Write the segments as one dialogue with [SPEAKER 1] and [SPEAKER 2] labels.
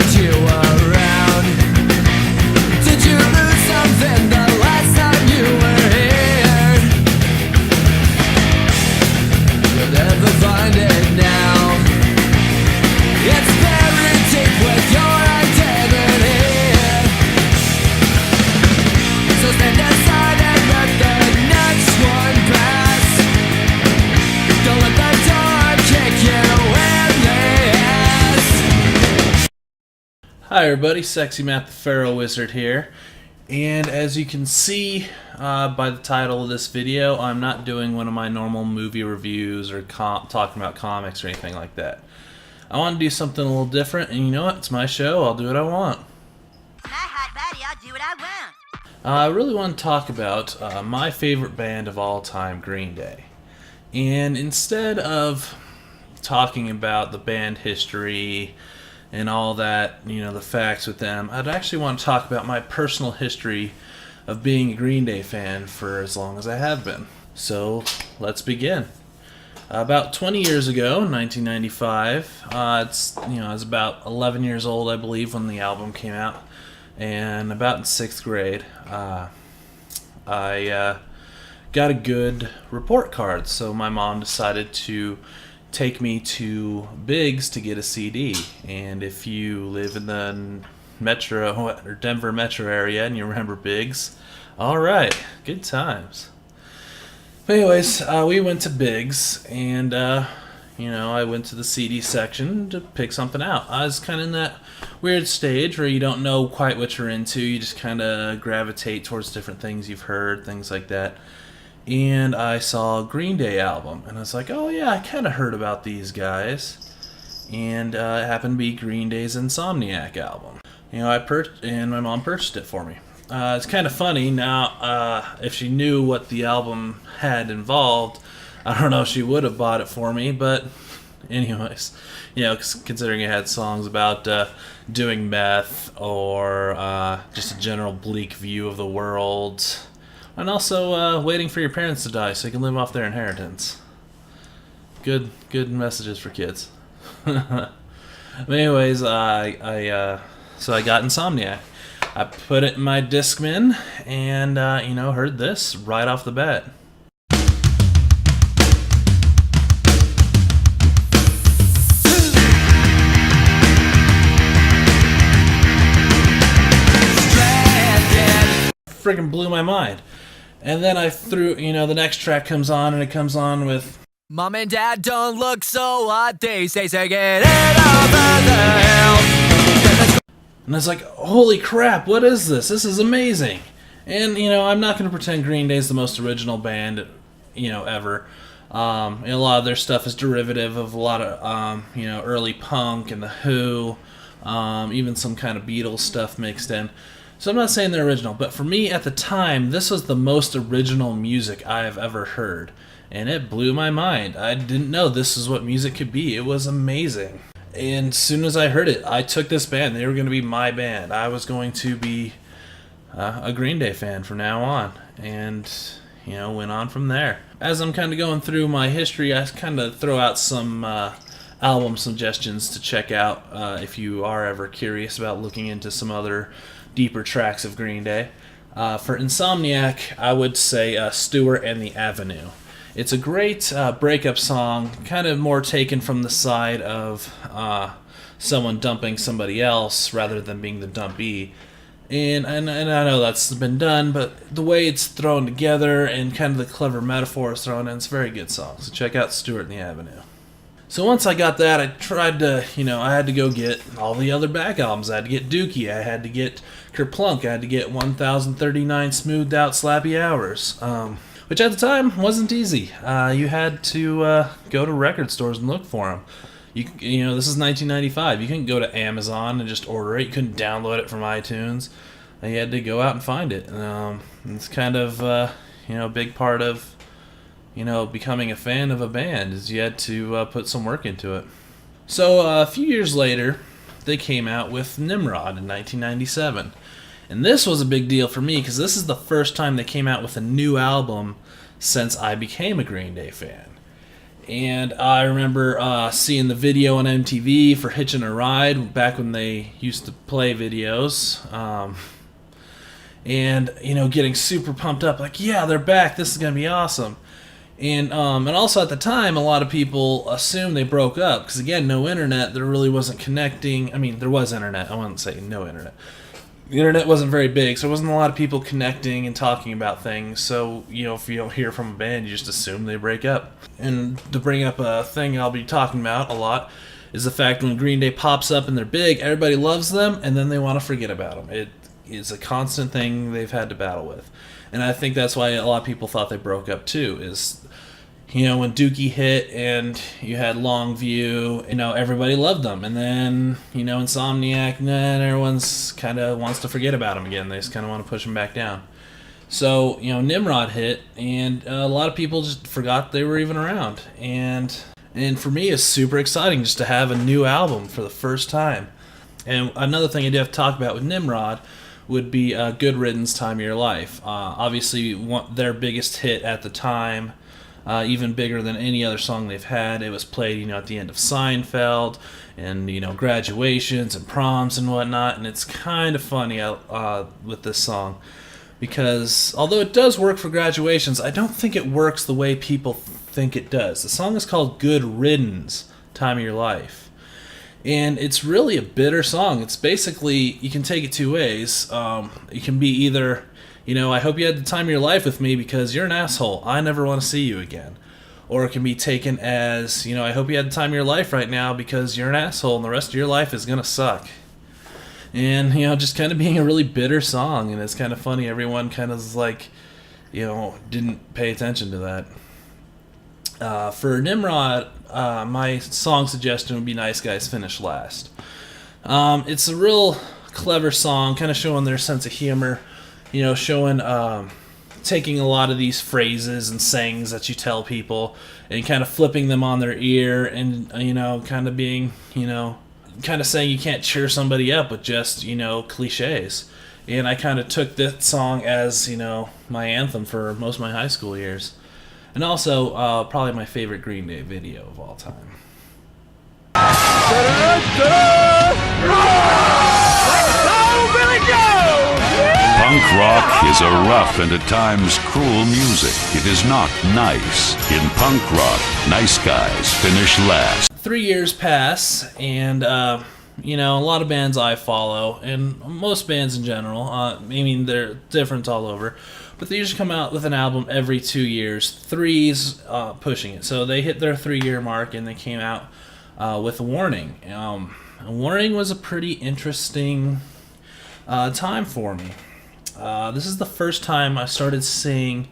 [SPEAKER 1] that you were around. Did you lose something the last time you were here? You'll never find it now. It's buried deep with your identity. So stand aside and let the next one pass. Don't let the door kick you in the ass.
[SPEAKER 2] Hi everybody, Sexy Matt the Pharaoh Wizard here, and as you can see by the title of this video, I'm not doing one of my normal movie reviews or talking about comics or anything like that. I want to do something a little different, and you know what? It's my show. I'll do what I want.
[SPEAKER 3] My hot body, I'll do what I want.
[SPEAKER 2] I really want to talk about my favorite band of all time, Green Day. And instead of talking about the band history and all that, you know, the facts with them, I'd actually want to talk about my personal history of being a Green Day fan for as long as I have been. So, let's begin. About 20 years ago, in 1995, I was about 11 years old, I believe, when the album came out, and about in 6th grade, I got a good report card, so my mom decided to take me to Biggs to get a CD. And if you live in the Metro or Denver metro area and you remember Biggs, all right, good times. But anyways, we went to Biggs, and I went to the CD section to pick something out. I was kind of in that weird stage where you don't know quite what you're into. You just kind of gravitate towards different things you've heard, things like that. And I saw a Green Day album, and I was like, oh yeah, I kind of heard about these guys. And it happened to be Green Day's Insomniac album. You know, and my mom purchased it for me. It's kind of funny now. If she knew what the album had involved, I don't know if she would have bought it for me. But anyways, you know, considering it had songs about doing meth or just a general bleak view of the world, and also waiting for your parents to die so you can live off their inheritance. Good messages for kids. But anyways, so I got Insomniac. I put it in my Discman and, heard this right off the bat. Friggin' blew my mind. And then I threw, the next track comes on, and it comes on with
[SPEAKER 1] Mom and Dad don't look so hot these days. They get it over the hill.
[SPEAKER 2] and I was like, holy crap, what is this? This is amazing. And, I'm not going to pretend Green Day's the most original band, ever. And a lot of their stuff is derivative of a lot of, early punk and The Who, even some kind of Beatles stuff mixed in. So I'm not saying they're original, but for me at the time, this was the most original music I have ever heard. And it blew my mind. I didn't know this is what music could be. It was amazing. And as soon as I heard it, I took this band. They were going to be my band. I was going to be a Green Day fan from now on. And, went on from there. As I'm kind of going through my history, I kind of throw out some album suggestions to check out if you are ever curious about looking into some other deeper tracks of Green Day. For Insomniac, I would say Stewart and the Avenue. It's a great breakup song, kind of more taken from the side of someone dumping somebody else rather than being the dumpee. And I know that's been done, but the way it's thrown together and kind of the clever metaphors thrown in, it's a very good song. So check out Stewart and the Avenue. So once I got that, I tried to, I had to go get all the other back albums. I had to get Dookie, I had to get Kerplunk, I had to get 1039 Smoothed Out Slappy Hours, which at the time wasn't easy. You had to go to record stores and look for them. This is 1995. You couldn't go to Amazon and just order it. You couldn't download it from iTunes. You had to go out and find it. It's kind of, a big part of becoming a fan of a band is you had to put some work into it. So a few years later, they came out with Nimrod in 1997. And this was a big deal for me because this is the first time they came out with a new album since I became a Green Day fan. And I remember seeing the video on MTV for Hitchin' a Ride back when they used to play videos. And, getting super pumped up, like, yeah, they're back, this is going to be awesome. And also at the time, a lot of people assumed they broke up, because again, no internet, there really wasn't connecting. I mean, there was internet, I wouldn't say no internet. The internet wasn't very big, so there wasn't a lot of people connecting and talking about things. So, if you don't hear from a band, you just assume they break up. And to bring up a thing I'll be talking about a lot is the fact when Green Day pops up and they're big, everybody loves them, and then they want to forget about them. It is a constant thing they've had to battle with. And I think that's why a lot of people thought they broke up too, is, when Dookie hit and you had Longview, everybody loved them. And then, Insomniac, and then everyone's kind of wants to forget about them again. They just kind of want to push them back down. So, Nimrod hit, and a lot of people just forgot they were even around. And for me, it's super exciting just to have a new album for the first time. And another thing I do have to talk about with Nimrod would be Good Riddance, Time of Your Life. Obviously, their biggest hit at the time, even bigger than any other song they've had. It was played, at the end of Seinfeld, and, graduations and proms and whatnot. And it's kind of funny with this song, because although it does work for graduations, I don't think it works the way people think it does. The song is called Good Riddance, Time of Your Life. And it's really a bitter song. It's basically, you can take it two ways. It can be either, I hope you had the time of your life with me because you're an asshole. I never want to see you again. Or it can be taken as, I hope you had the time of your life right now because you're an asshole and the rest of your life is going to suck. And, just kind of being a really bitter song. And it's kind of funny. Everyone kind of is like, didn't pay attention to that. For Nimrod, my song suggestion would be Nice Guys Finish Last. It's a real clever song, kind of showing their sense of humor, showing, taking a lot of these phrases and sayings that you tell people and kind of flipping them on their ear and, kind of being, kind of saying you can't cheer somebody up with just, cliches. And I kind of took this song as, my anthem for most of my high school years. And also, probably my favorite Green Day video of all time.
[SPEAKER 4] Punk rock is a rough and at times cruel music. It is not nice. In punk rock, nice guys finish last.
[SPEAKER 2] 3 years pass, and, a lot of bands I follow, and most bands in general, they're different all over, but they usually come out with an album every 2 years, three's pushing it. So they hit their 3-year mark, and they came out with Warning. Warning was a pretty interesting time for me. This is the first time I started seeing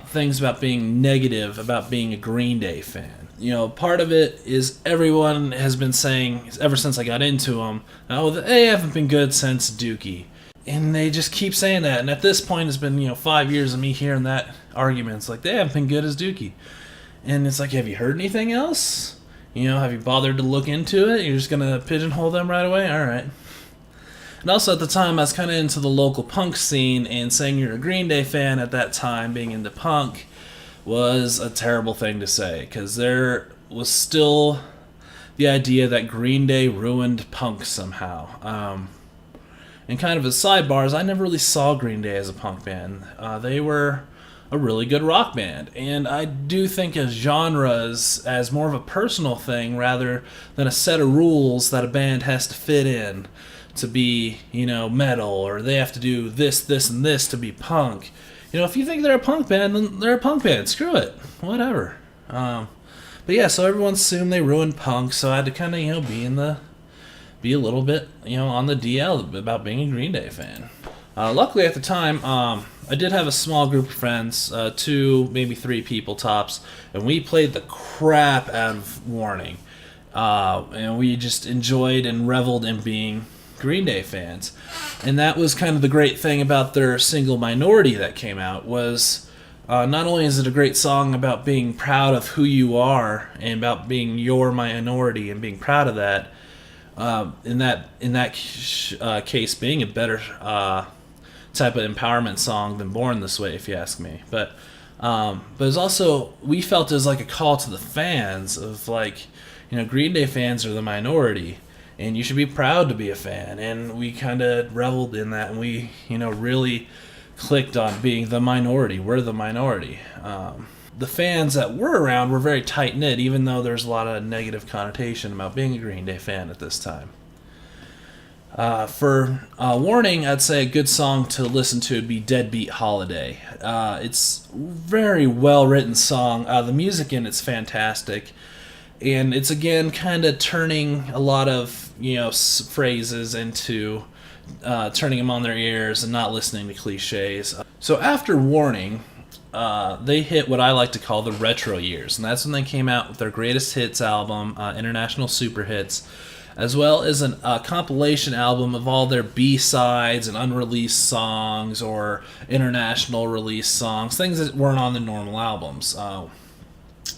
[SPEAKER 2] things about being negative about being a Green Day fan. Part of it is everyone has been saying, ever since I got into them, they haven't been good since Dookie. And they just keep saying that. And at this point, it's been, 5 years of me hearing that argument. It's like, they haven't been good as Dookie. And it's like, have you heard anything else? Have you bothered to look into it? You're just going to pigeonhole them right away? All right. And also at the time, I was kind of into the local punk scene, and saying you're a Green Day fan at that time, being into punk, was a terrible thing to say. Because there was still the idea that Green Day ruined punk somehow. And kind of as sidebars, I never really saw Green Day as a punk band. They were a really good rock band. And I do think of genres as more of a personal thing rather than a set of rules that a band has to fit in to be, metal, or they have to do this, this, and this to be punk. If you think they're a punk band, then they're a punk band. Screw it. Whatever. But yeah, so everyone assumed they ruined punk, so I had to kind of, be a little bit, on the DL about being a Green Day fan. Luckily at the time, I did have a small group of friends, 2, maybe 3 people tops, and we played the crap out of Warning. And we just enjoyed and reveled in being Green Day fans. And that was kind of the great thing about their single Minority that came out, was not only is it a great song about being proud of who you are and about being your minority and being proud of that, in that case being a better type of empowerment song than Born This Way, if you ask me. But But it's also, we felt it was like a call to the fans of like, Green Day fans are the minority, and you should be proud to be a fan. And we kind of reveled in that, and we, really clicked on being the minority. We're the minority. The fans that were around were very tight-knit, even though there's a lot of negative connotation about being a Green Day fan at this time. For Warning, I'd say a good song to listen to would be Deadbeat Holiday. It's a very well-written song. The music in it's fantastic. And it's, again, kind of turning a lot of, phrases into turning them on their ears and not listening to cliches. So after Warning, they hit what I like to call the retro years, and that's when they came out with their greatest hits album, International Super Hits, as well as a compilation album of all their B-sides and unreleased songs or international release songs, things that weren't on the normal albums.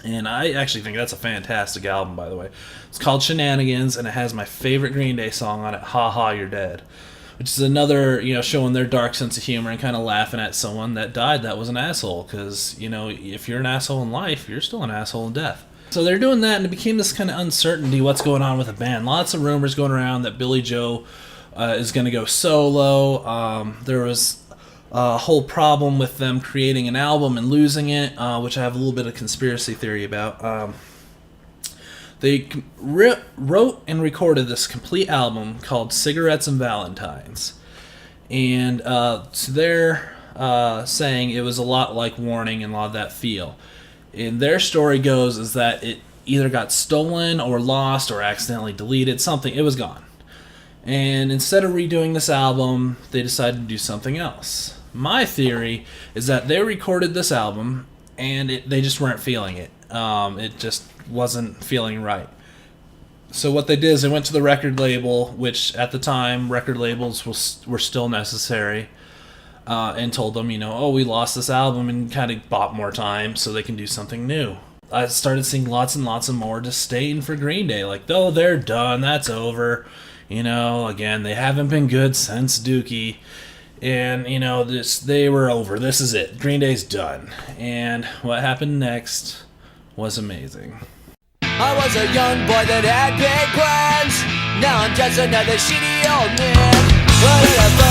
[SPEAKER 2] And I actually think that's a fantastic album, by the way. It's called Shenanigans, and it has my favorite Green Day song on it, Ha Ha, You're Dead, which is another, showing their dark sense of humor and kind of laughing at someone that died that was an asshole. Because, if you're an asshole in life, you're still an asshole in death. So they're doing that, and it became this kind of uncertainty what's going on with the band. Lots of rumors going around that Billy Joe is going to go solo. There was a whole problem with them creating an album and losing it, which I have a little bit of conspiracy theory about. They wrote and recorded this complete album called Cigarettes and Valentines. And so they're saying it was a lot like Warning and a lot of that feel. And their story goes is that it either got stolen or lost or accidentally deleted, something. It was gone. And instead of redoing this album, they decided to do something else. My theory is that they recorded this album and they just weren't feeling it. It just wasn't feeling right. So what they did is they went to the record label, which at the time record labels were still necessary, and told them, we lost this album, and kind of bought more time so they can do something new. I started seeing lots and lots of more disdain for Green Day, like, oh, they're done, that's over. Again, they haven't been good since Dookie. And, they were over. This is it. Green Day's done. And what happened next was amazing.
[SPEAKER 1] I was a young boy that had big plans. Now I'm just another shitty old man. What did I find?